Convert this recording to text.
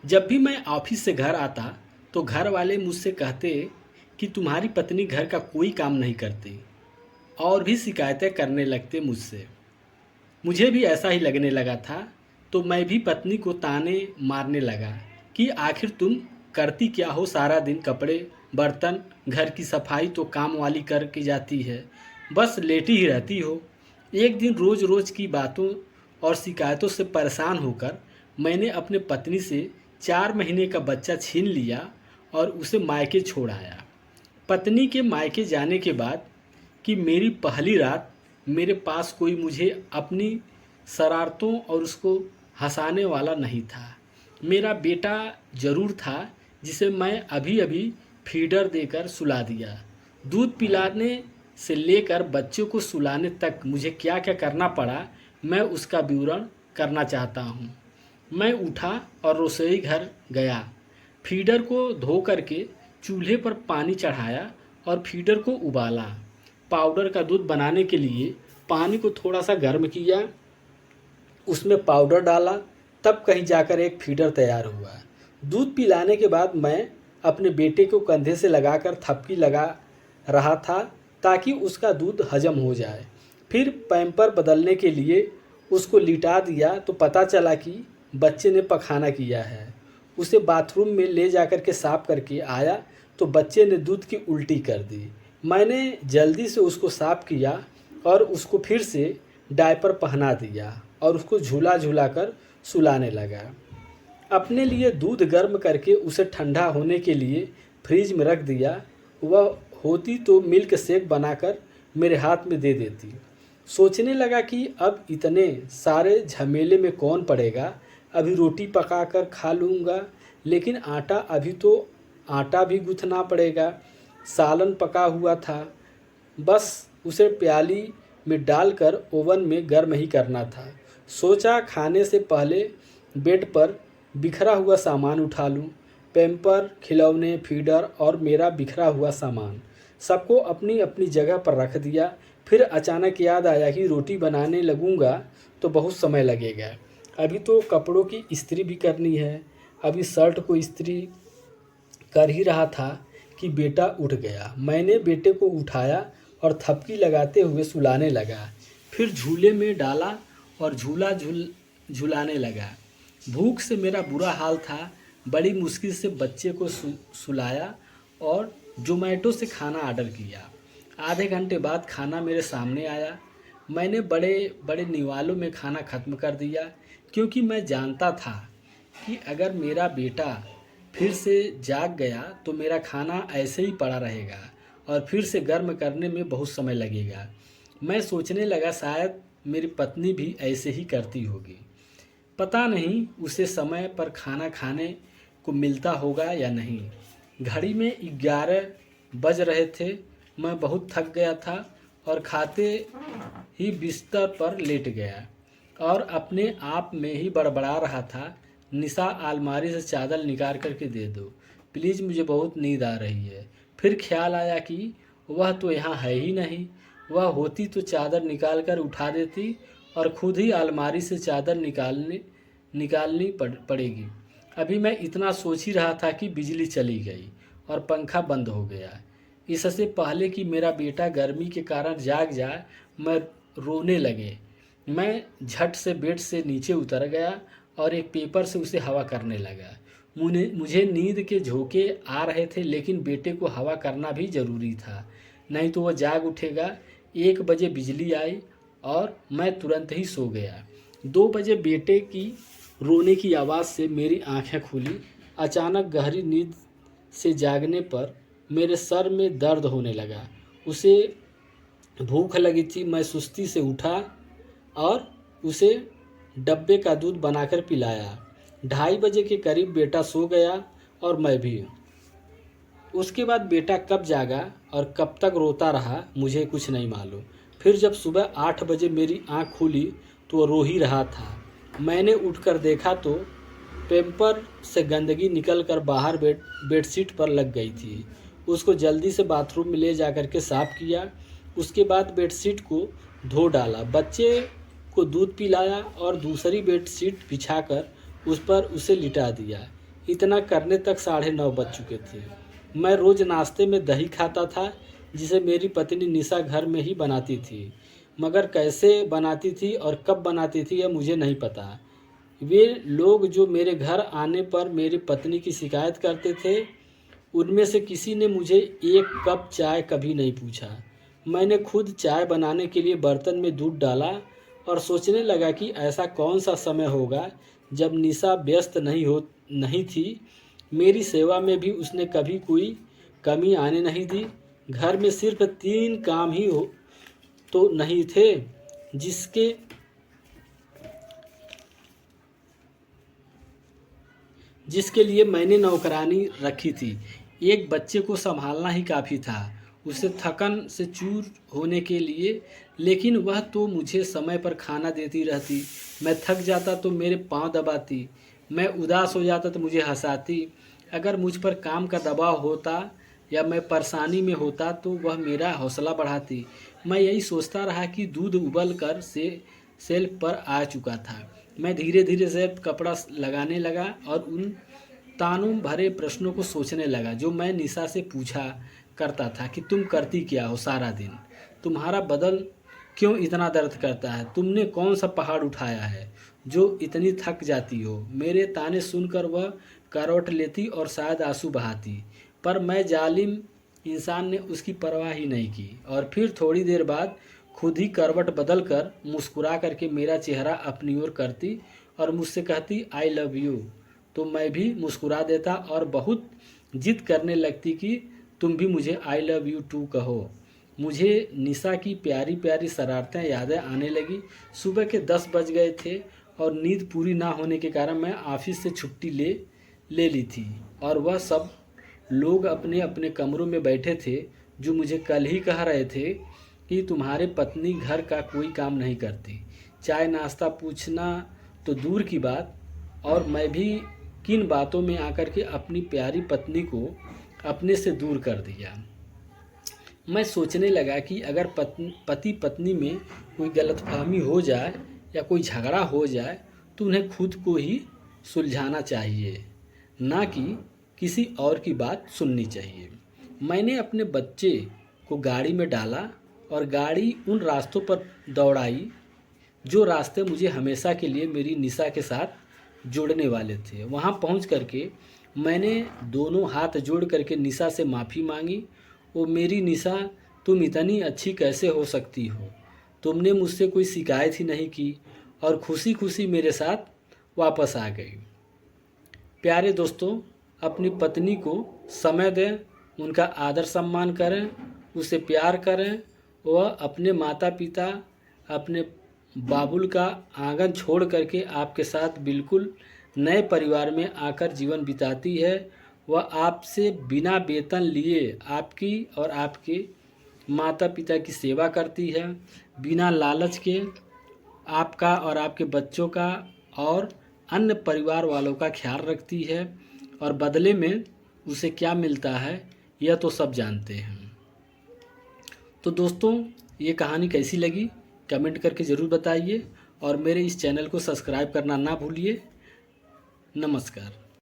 जब भी मैं ऑफिस से घर आता तो घर वाले मुझसे कहते कि तुम्हारी पत्नी घर का कोई काम नहीं करती और भी शिकायतें करने लगते मुझसे। मुझे भी ऐसा ही लगने लगा था, तो मैं भी पत्नी को ताने मारने लगा कि आखिर तुम करती क्या हो सारा दिन। कपड़े, बर्तन, घर की सफाई तो काम वाली करके जाती है, बस लेटी ही रहती हो। एक दिन रोज़ रोज़ की बातों और शिकायतों से परेशान होकर मैंने अपने पत्नी से 4 महीने का बच्चा छीन लिया और उसे मायके छोड़ आया। पत्नी के मायके जाने के बाद कि मेरी पहली रात, मेरे पास कोई मुझे अपनी शरारतों और उसको हंसाने वाला नहीं था। मेरा बेटा ज़रूर था, जिसे मैं अभी अभी फीडर देकर सुला दिया। दूध पिलाने से लेकर बच्चों को सुलाने तक मुझे क्या क्या करना पड़ा, मैं उसका विवरण करना चाहता हूँ। मैं उठा और रसोई घर गया। फीडर को धो करके चूल्हे पर पानी चढ़ाया और फीडर को उबाला। पाउडर का दूध बनाने के लिए पानी को थोड़ा सा गर्म किया, उसमें पाउडर डाला, तब कहीं जाकर एक फीडर तैयार हुआ। दूध पिलाने के बाद मैं अपने बेटे को कंधे से लगाकर थपकी लगा रहा था ताकि उसका दूध हजम हो जाए। फिर पैम्पर बदलने के लिए उसको लिटा दिया तो पता चला कि बच्चे ने पखाना किया है। उसे बाथरूम में ले जाकर के साफ करके आया तो बच्चे ने दूध की उल्टी कर दी। मैंने जल्दी से उसको साफ किया और उसको फिर से डायपर पहना दिया और उसको झूला झूला कर सुलाने लगा। अपने लिए दूध गर्म करके उसे ठंडा होने के लिए फ्रिज में रख दिया। वह होती तो मिल्क शेक बनाकर मेरे हाथ में दे देती। सोचने लगा कि अब इतने सारे झमेले में कौन पड़ेगा, अभी रोटी पका कर खा लूँगा, लेकिन आटा भी गूँथना पड़ेगा। सालन पका हुआ था, बस उसे प्याली में डालकर ओवन में गर्म ही करना था। सोचा खाने से पहले बेड पर बिखरा हुआ सामान उठा लूं। पैम्पर, खिलौने, फीडर और मेरा बिखरा हुआ सामान सबको अपनी अपनी जगह पर रख दिया। फिर अचानक याद आया कि रोटी बनाने लगूंगा तो बहुत समय लगेगा। अभी तो कपड़ों की इस्त्री भी करनी है। अभी शर्ट को इस्त्री कर ही रहा था कि बेटा उठ गया। मैंने बेटे को उठाया और थपकी लगाते हुए सुलाने लगा। फिर झूले में डाला और झूलाने लगा। भूख से मेरा बुरा हाल था। बड़ी मुश्किल से बच्चे को सुलाया और जोमेटो से खाना ऑर्डर किया। आधे घंटे बाद खाना मेरे सामने आया। मैंने बड़े बड़े निवालों में खाना ख़त्म कर दिया, क्योंकि मैं जानता था कि अगर मेरा बेटा फिर से जाग गया तो मेरा खाना ऐसे ही पड़ा रहेगा और फिर से गर्म करने में बहुत समय लगेगा। मैं सोचने लगा शायद मेरी पत्नी भी ऐसे ही करती होगी। पता नहीं उसे समय पर खाना खाने को मिलता होगा या नहीं। घड़ी में 11 बज रहे थे। मैं बहुत थक गया था और खाते ही बिस्तर पर लेट गया और अपने आप में ही बड़बड़ा रहा था, निशा, अलमारी से चादर निकाल करके दे दो प्लीज़, मुझे बहुत नींद आ रही है। फिर ख्याल आया कि वह तो यहाँ है ही नहीं। वह होती तो चादर निकाल कर उठा देती और खुद ही अलमारी से चादर निकालनी पड़ेगी। अभी मैं इतना सोच ही रहा था कि बिजली चली गई और पंखा बंद हो गया। इससे पहले कि मेरा बेटा गर्मी के कारण जाग जाए, मैं रोने लगे। मैं झट से बेड से नीचे उतर गया और एक पेपर से उसे हवा करने लगा। मुझे नींद के झोंके आ रहे थे, लेकिन बेटे को हवा करना भी ज़रूरी था, नहीं तो वह जाग उठेगा। 1 बजे बिजली आई और मैं तुरंत ही सो गया। 2 बजे बेटे की रोने की आवाज़ से मेरी आंखें खुली। अचानक गहरी नींद से जागने पर मेरे सर में दर्द होने लगा। उसे भूख लगी थी। मैं सुस्ती से उठा और उसे डब्बे का दूध बनाकर पिलाया। 2:30 बजे के करीब बेटा सो गया और मैं भी। उसके बाद बेटा कब जागा और कब तक रोता रहा मुझे कुछ नहीं मालूम। फिर जब सुबह 8 बजे मेरी आंख खुली तो वो रो ही रहा था। मैंने उठकर देखा तो पेम्पर से गंदगी निकलकर बाहर बेडशीट पर लग गई थी। उसको जल्दी से बाथरूम में ले जाकर के साफ़ किया। उसके बाद बेडशीट को धो डाला, बच्चे को दूध पिलाया और दूसरी बेडशीट बिछाकर उस पर उसे लिटा दिया। इतना करने तक 9:30 बज चुके थे। मैं रोज़ नाश्ते में दही खाता था, जिसे मेरी पत्नी निशा घर में ही बनाती थी, मगर कैसे बनाती थी और कब बनाती थी यह मुझे नहीं पता। वे लोग जो मेरे घर आने पर मेरी पत्नी की शिकायत करते थे, उनमें से किसी ने मुझे एक कप चाय कभी नहीं पूछा। मैंने खुद चाय बनाने के लिए बर्तन में दूध डाला और सोचने लगा कि ऐसा कौन सा समय होगा जब निशा व्यस्त नहीं थी। मेरी सेवा में भी उसने कभी कोई कमी आने नहीं दी। घर में सिर्फ 3 काम ही हो तो नहीं थे जिसके लिए मैंने नौकरानी रखी थी। एक बच्चे को संभालना ही काफ़ी था, उसे थकन से चूर होने के लिए, लेकिन वह तो मुझे समय पर खाना देती रहती। मैं थक जाता तो मेरे पाँव दबाती, मैं उदास हो जाता तो मुझे हंसाती। अगर मुझ पर काम का दबाव होता या मैं परेशानी में होता तो वह मेरा हौसला बढ़ाती। मैं यही सोचता रहा कि दूध उबल कर सेल्फ पर आ चुका था। मैं धीरे धीरे से कपड़ा लगाने लगा और उन तानों भरे प्रश्नों को सोचने लगा जो मैं निशा से पूछा करता था कि तुम करती क्या हो सारा दिन, तुम्हारा बदन क्यों इतना दर्द करता है, तुमने कौन सा पहाड़ उठाया है जो इतनी थक जाती हो। मेरे ताने सुनकर वह करवट लेती और शायद आंसू बहाती, पर मैं जालिम इंसान ने उसकी परवाह ही नहीं की और फिर थोड़ी देर बाद खुद ही करवट बदल कर मुस्कुरा करके मेरा चेहरा अपनी ओर करती और मुझसे कहती आई लव यू। तो मैं भी मुस्कुरा देता और बहुत जिद करने लगती कि तुम भी मुझे आई लव यू टू कहो। मुझे निशा की प्यारी प्यारी शरारतें यादें आने लगी। सुबह के 10 बज गए थे और नींद पूरी ना होने के कारण मैं ऑफिस से छुट्टी ले ली थी और वह सब लोग अपने अपने कमरों में बैठे थे जो मुझे कल ही कह रहे थे कि तुम्हारे पत्नी घर का कोई काम नहीं करती। चाय नाश्ता पूछना तो दूर की बात, और मैं भी किन बातों में आकर के अपनी प्यारी पत्नी को अपने से दूर कर दिया। मैं सोचने लगा कि अगर पति पत्नी में कोई गलतफहमी हो जाए या कोई झगड़ा हो जाए तो उन्हें खुद को ही सुलझाना चाहिए, ना कि किसी और की बात सुननी चाहिए। मैंने अपने बच्चे को गाड़ी में डाला और गाड़ी उन रास्तों पर दौड़ाई जो रास्ते मुझे हमेशा के लिए मेरी निशा के साथ जोड़ने वाले थे। वहाँ पहुँच करके मैंने दोनों हाथ जोड़ करके निशा से माफ़ी मांगी। वो मेरी निशा, तुम इतनी अच्छी कैसे हो सकती हो, तुमने मुझसे कोई शिकायत ही नहीं की और खुशी खुशी मेरे साथ वापस आ गई। प्यारे दोस्तों, अपनी पत्नी को समय दें, उनका आदर सम्मान करें, उसे प्यार करें। वह अपने माता पिता, अपने बाबुल का आंगन छोड़ करके आपके साथ बिल्कुल नए परिवार में आकर जीवन बिताती है। वह आपसे बिना वेतन लिए आपकी और आपके माता पिता की सेवा करती है, बिना लालच के आपका और आपके बच्चों का और अन्य परिवार वालों का ख्याल रखती है, और बदले में उसे क्या मिलता है यह तो सब जानते हैं। तो दोस्तों, ये कहानी कैसी लगी कमेंट करके ज़रूर बताइए और मेरे इस चैनल को सब्सक्राइब करना ना भूलिए। नमस्कार।